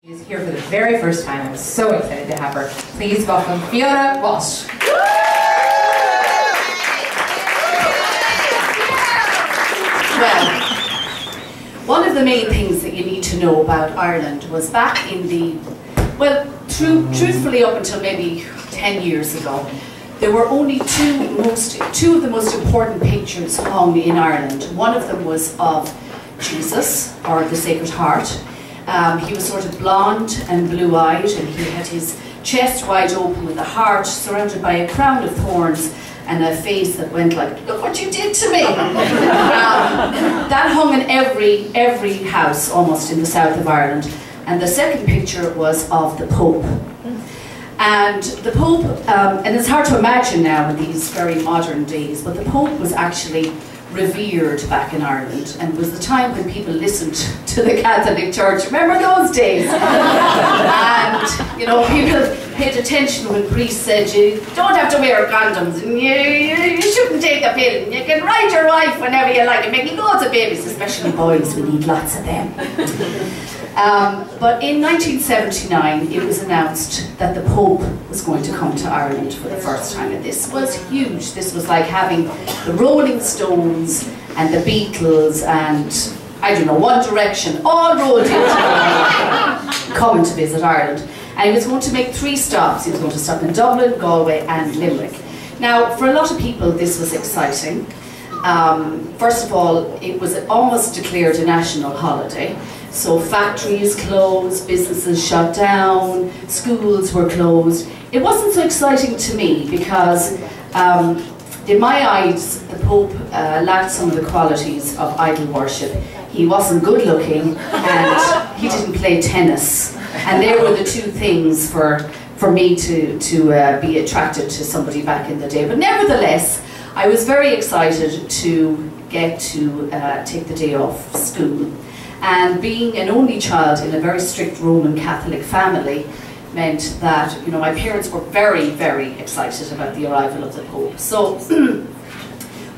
She's here for the very first time. I'm so excited to have her. Please welcome Fiona Walsh. Well, one of the main things that you need to know about Ireland was back in the, well, truthfully up until maybe 10 years ago, there were only two of the most important pictures hung in Ireland. One of them was of Jesus, or the Sacred Heart. He was sort of blonde and blue-eyed, and he had his chest wide open with a heart surrounded by a crown of thorns and a face that went like, "Look what you did to me!" That hung in every house almost in the south of Ireland. And the second picture was of the Pope. And the Pope, and it's hard to imagine now in these very modern days, but the Pope was actually revered back in Ireland, and it was the time when people listened to the Catholic Church. Remember those days? And you know, people paid attention when priests said you don't have to wear condoms, and you shouldn't take a pill, and you can ride your wife whenever you like, and making loads of babies, especially boys. We need lots of them. But in 1979, it was announced that the Pope was going to come to Ireland for the first time, and this was huge. This was like having the Rolling Stones and the Beatles and, I don't know, One Direction, all rolled into coming to visit Ireland. And he was going to make 3 stops. He was going to stop in Dublin, Galway and Limerick. Now, for a lot of people, this was exciting. First of all, it was almost declared a national holiday. So factories closed, businesses shut down, schools were closed. It wasn't so exciting to me because in my eyes, the Pope lacked some of the qualities of idol worship. He wasn't good looking and he didn't play tennis. And they were the 2 things for me to be attracted to somebody back in the day. But nevertheless, I was very excited to get to take the day off school. And being an only child in a very strict Roman Catholic family meant that, you know, my parents were very, very excited about the arrival of the Pope. So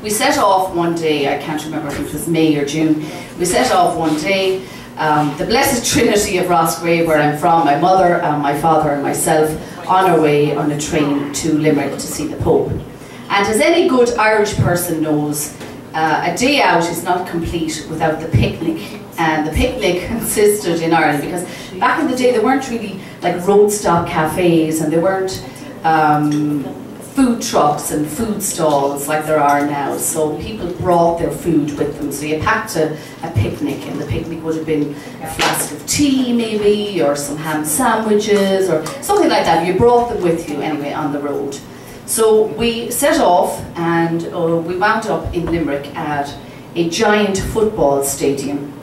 we set off one day, I can't remember if it was May or June, we set off one day, the Blessed Trinity of Roscrea, where I'm from, my mother, my father and myself, on our way on a train to Limerick to see the Pope. And as any good Irish person knows, a day out is not complete without the picnic. And the picnic consisted in Ireland, because back in the day there weren't really like road stop cafes, and there weren't food trucks and food stalls like there are now. So people brought their food with them. So you packed a picnic, and the picnic would have been a flask of tea maybe, or some ham sandwiches, or something like that. You brought them with you anyway on the road. So we set off, and we wound up in Limerick at a giant football stadium.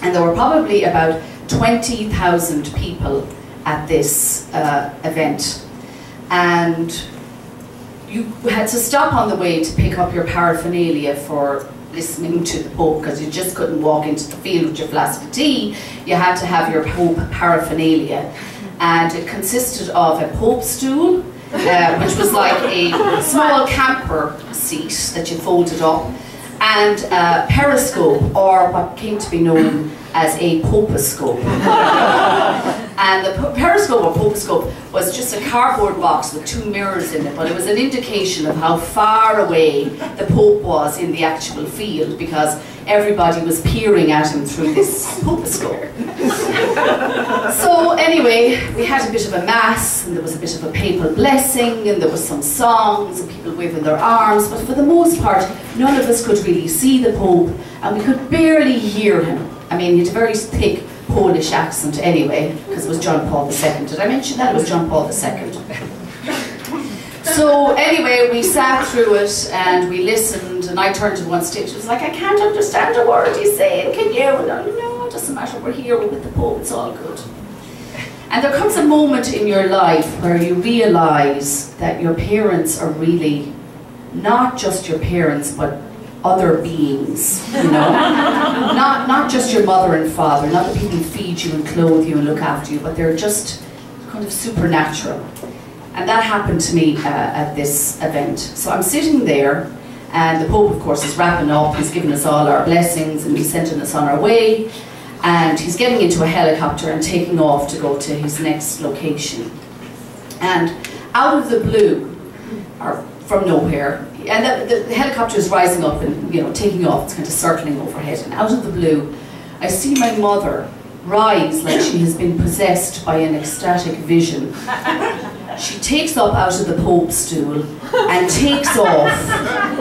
And there were probably about 20,000 people at this event. And you had to stop on the way to pick up your paraphernalia for listening to the Pope, because you just couldn't walk into the field with your flask of tea. You had to have your Pope paraphernalia. And it consisted of a Pope stool, which was like a small camper seat that you folded up, and a periscope, or what came to be known as a poposcope. And the periscope or poposcope was just a cardboard box with 2 mirrors in it, but it was an indication of how far away the Pope was in the actual field, because everybody was peering at him through this poposcope. So anyway, we had a bit of a mass, and there was a bit of a papal blessing, and there was some songs and people waving their arms, but for the most part none of us could really see the Pope, and we could barely hear him. I mean, he had a very thick Polish accent anyway, because it was John Paul II. Did I mention that? It was John Paul II. So anyway, we sat through it and we listened, and I turned to one stage. It was like, I can't understand a word he's saying, can you? And I, no, it doesn't matter, we're here, we're with the Pope, it's all good. And there comes a moment in your life where you realise that your parents are really not just your parents, but other beings, you know. not just your mother and father, not the people who feed you and clothe you and look after you, but they're just kind of supernatural. And that happened to me at this event. So I'm sitting there, and the Pope, of course, is wrapping up. He's giving us all our blessings, and he's sending us on our way. and he's getting into a helicopter and taking off to go to his next location. And out of the blue, or from nowhere, and the helicopter is rising up and, you know, taking off, it's kind of circling overhead, and out of the blue, I see my mother rise like she has been possessed by an ecstatic vision. She takes up out of the Pope's stool and takes off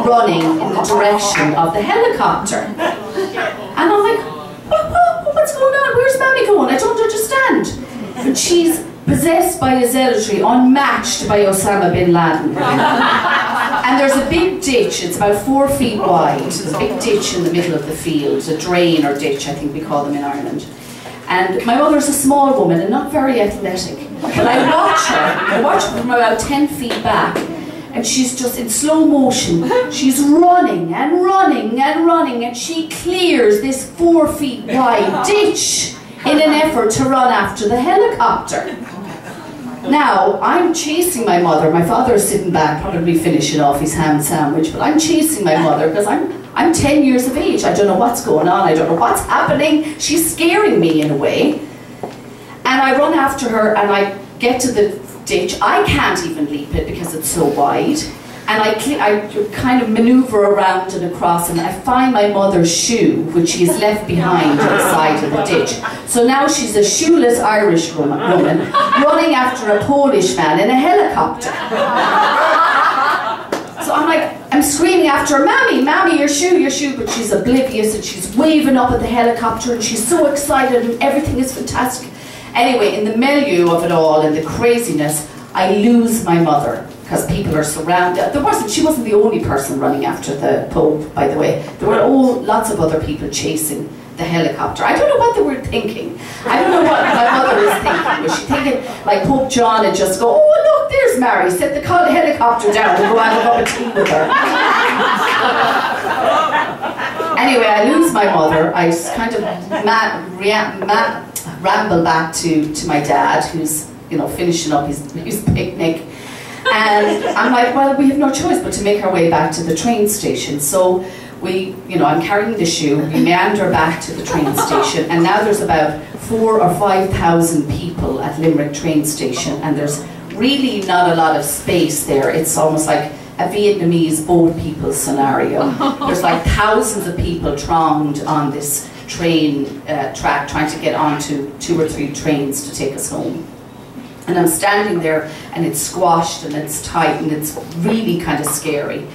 running in the direction of the helicopter. And I'm like, what's going on? Where's Mammy going? I don't understand. And she's possessed by a zealotry unmatched by Osama bin Laden. And there's a big ditch, it's about 4 feet wide. There's a big ditch in the middle of the field, a drain or ditch, I think we call them in Ireland. And my mother's a small woman and not very athletic. But I watch her from about 10 feet back, and she's just in slow motion. She's running and running and running, and she clears this 4 feet wide ditch in an effort to run after the helicopter. Now, I'm chasing my mother. My father is sitting back, probably finishing off his ham sandwich, but I'm chasing my mother because I'm 10 years of age. I don't know what's going on. I don't know what's happening. She's scaring me in a way. And I run after her and I get to the ditch. I can't even leap it because it's so wide. And I kind of maneuver around and across, and I find my mother's shoe, which she has left behind on the side of the ditch. So now she's a shoeless Irish woman running after a Polish man in a helicopter. So I'm screaming after her, Mammy, Mammy, your shoe, but she's oblivious and she's waving up at the helicopter and she's so excited and everything is fantastic. Anyway, in the milieu of it all and the craziness, I lose my mother because people are surrounded. She wasn't the only person running after the Pope, by the way. There were lots of other people chasing the helicopter. I don't know what they were thinking. I don't know what my mother was thinking. Was she thinking like Pope John and just go, oh look, there's Mary, set the helicopter down and go have a cup of tea with her. Anyway, I lose my mother. I kind of ramble back to my dad, who's, you know, finishing up his picnic. And I'm like, well, we have no choice but to make our way back to the train station. So I'm carrying the shoe, we meander back to the train station, and now there's about 4,000 or 5,000 people at Limerick train station, and there's really not a lot of space there. It's almost like a Vietnamese boat people scenario. There's like thousands of people thronged on this train track trying to get onto 2 or 3 trains to take us home. And I'm standing there and it's squashed and it's tight and it's really kind of scary.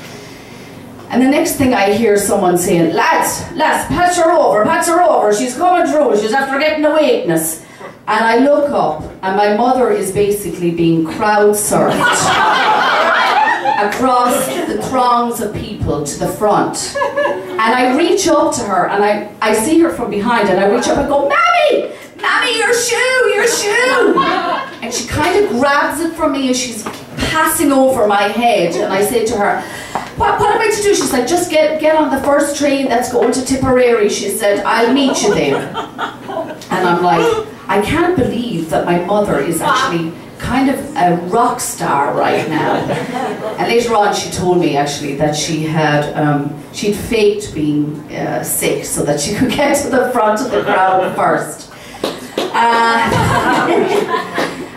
And the next thing I hear someone saying, lads, patch her over, she's coming through, she's after getting a weakness. And I look up and my mother is basically being crowd surfed across the throngs of people to the front. And I reach up to her and I see her from behind and I reach up and go, Mammy! Mammy, your shoe! And she kind of grabs it from me as she's passing over my head, and I say to her, what am I to do? She's like, just get on the first train that's going to Tipperary. She said, I'll meet you there. And I'm like, I can't believe that my mother is actually kind of a rock star right now. And later on she told me actually that she'd faked being sick so that she could get to the front of the crowd first.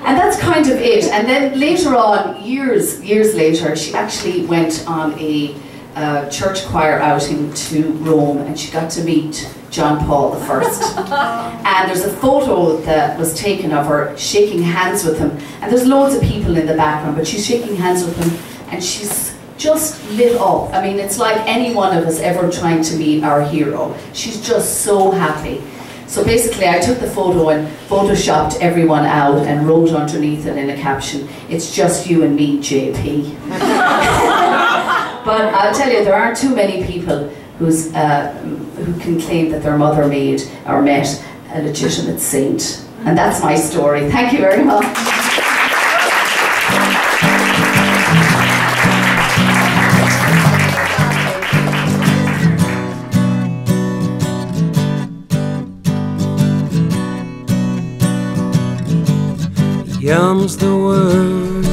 And that's kind of it. And then later on, years later, she actually went on a church choir outing to Rome, and she got to meet John Paul I. And there's a photo that was taken of her shaking hands with him. And there's loads of people in the background, but she's shaking hands with him, and she's just lit up. I mean, it's like any one of us ever trying to meet our hero. She's just so happy. So basically I took the photo and photoshopped everyone out and wrote underneath it in a caption, it's just you and me, JP. But I'll tell you, there aren't too many people who can claim that their mother made or met a legitimate saint. And that's my story. Thank you very much. Yams the word